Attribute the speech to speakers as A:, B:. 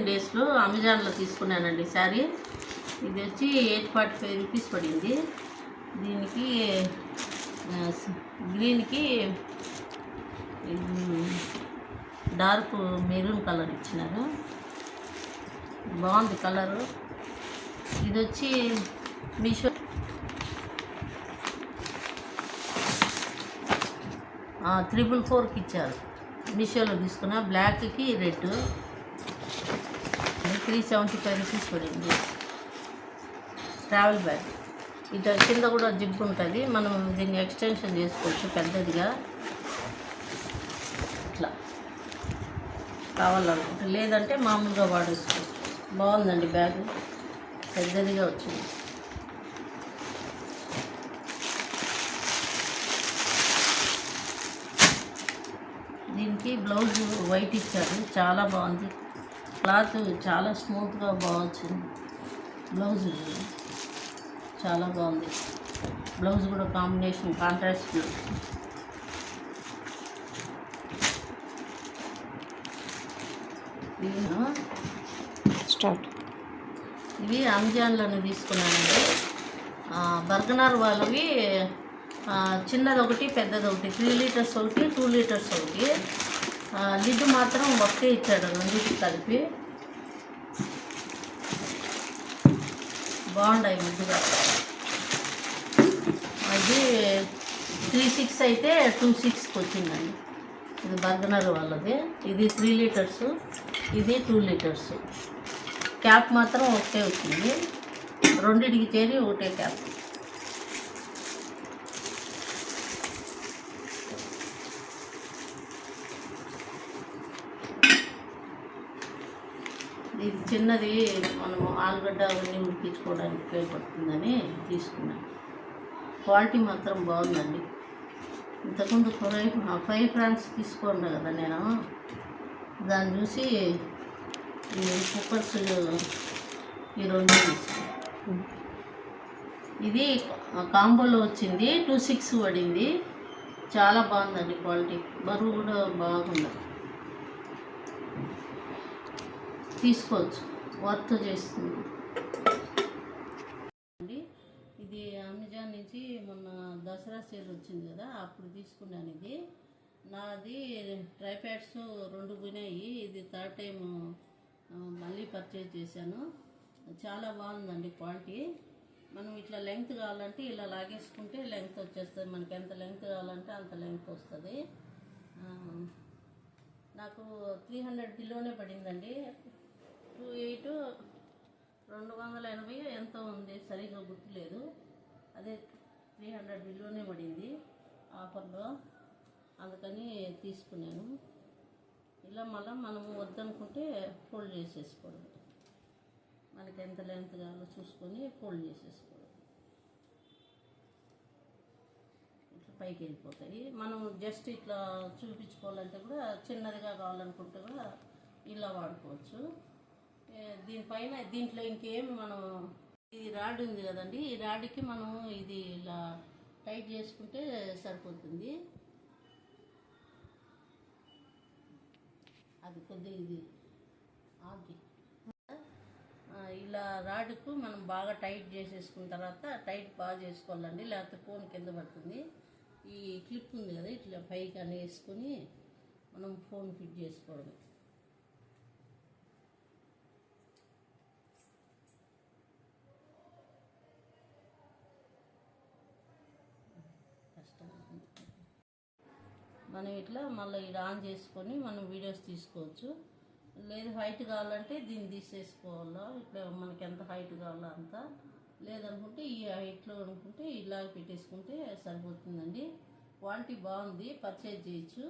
A: డేస్లో అమెజాన్లో తీసుకున్నానండి శారీ. ఇది వచ్చి 845 రూపీస్ పడింది. దీనికి గ్రీన్కి డార్క్ మెరూన్ కలర్ ఇచ్చినారు. బాగుంది కలరు. ఇది వచ్చి మీషో 444కి ఇచ్చారు. మీషోలో తీసుకున్న బ్లాక్కి రెడ్ 375 రూపీస్ పడింది. Travel bag. ఇట్లా కింద కూడా జిప్ ఉంటుంది, మనం దీన్ని ఎక్స్టెన్షన్ చేసుకోవచ్చు పెద్దదిగా ఇట్లా కావాలనుకుంటే, లేదంటే మామూలుగా వాడేసుకోవచ్చు. బాగుందండి బ్యాగ్, పెద్దదిగా వచ్చింది. దీనికి బ్లౌజ్ వైట్ ఇచ్చారు, చాలా బాగుంది. క్లాత్ చాలా స్మూత్గా బాగా వచ్చింది. బ్లౌజ్ చాలా బాగుంది. బ్లౌజ్ కూడా కాంబినేషన్ కాంట్రాస్ట్ బ్లౌజ్. ఇవి అమెజాన్లోనే తీసుకున్నానండి. బర్గనర్ వాళ్ళవి చిన్నది ఒకటి పెద్దది ఒకటి, 3 లీటర్స్ ఒకటి 2 లీటర్స్ ఒకటి. లిడ్ మాత్రం ఒకటే ఇచ్చాడు, రెండింటికి కలిపి. బాగుంటాయి ముద్దుగా. అది 36 అయితే 26కి వచ్చిందండి. ఇది బర్గనర్ వాళ్ళది. ఇది 3 లీటర్స్, ఇది 2 లీటర్స్. క్యాప్ మాత్రం ఒకటే వచ్చింది, రెండింటికి చేరి ఒకటే క్యాప్. ఇది చిన్నది, మనము ఆలుగడ్డ అవన్నీ ఉడికించుకోవడానికి ఉపయోగపడుతుందని తీసుకున్నాను. క్వాలిటీ మాత్రం బాగుందండి. ఇంతకుముందు 5 ఫ్రాన్స్ తీసుకోండి కదా నేను, దాన్ని చూసి ఈ కుక్కర్స్ ఈ రెండు తీసుకున్నాను. ఇది కాంబోలో వచ్చింది, 26 పడింది. చాలా బాగుందండి క్వాలిటీ, బరువు కూడా బాగుంది. తీసుకోవచ్చు, వర్త్ చేస్తుంది. ఇది అమెజాన్ నుంచి మొన్న దసరా సేల్ వచ్చింది కదా, అప్పుడు తీసుకున్నాను. ఇది నాది ట్రైప్యాడ్స్ 2 పోయినాయి. ఇది 3rd టైం మళ్ళీ పర్చేజ్ చేశాను. చాలా బాగుందండి క్వాలిటీ. మనం ఇట్లా లెంగ్త్ కావాలంటే ఇలా లాగేసుకుంటే లెంగ్త్ వచ్చేస్తుంది. మనకి ఎంత లెంగ్త్ కావాలంటే అంత లెంగ్త్ వస్తుంది. నాకు 300 బిలోనే పడిందండి. 28 280 ఎంతో ఉంది, సరిగ్గా గుర్తులేదు. అదే 300 బిలోనే పడింది ఆఫర్లో, అందుకని తీసుకున్నాను. ఇలా మళ్ళీ మనము వద్దనుకుంటే ఫోల్డ్ చేసేసుకోవడం, మనకి ఎంత లెంత్ కావాలో చూసుకొని ఫోల్డ్ చేసేసుకోవడం. ఇట్లా పైకి వెళ్ళిపోతాయి. మనం జస్ట్ ఇట్లా చూపించుకోవాలంటే కూడా, చిన్నదిగా కావాలనుకుంటే కూడా ఇలా వాడుకోవచ్చు. దీనిపైన దీంట్లో ఇంకేం మనం, ఈ రాడ్ ఉంది కదండి, ఈ రాడ్కి మనం ఇది ఇలా టైట్ చేసుకుంటే సరిపోతుంది. అది కొద్దిగా ఇది ఆగి ఇలా రాడ్కు మనం బాగా టైట్ చేసేసుకున్న తర్వాత, టైట్ బాగా చేసుకోవాలండి, లేకపోతే ఫోన్ కింద పడుతుంది. ఈ క్లిప్ ఉంది కదా, ఇట్లా పైకి అని వేసుకొని మనం ఫోన్ ఫిట్ చేసుకోవడమే. మనం ఇట్లా మళ్ళీ ఇది ఆన్ చేసుకొని మనం వీడియోస్ తీసుకోవచ్చు. లేదు హైట్ కావాలంటే దీన్ని తీసేసుకోవాలా, ఇట్లా మనకి ఎంత హైట్ కావాలో అంత. లేదనుకుంటే ఈ హైట్లో అనుకుంటే ఇలా పెట్టేసుకుంటే సరిపోతుందండి. క్వాలిటీ బాగుంది, పర్చేజ్ చేయొచ్చు.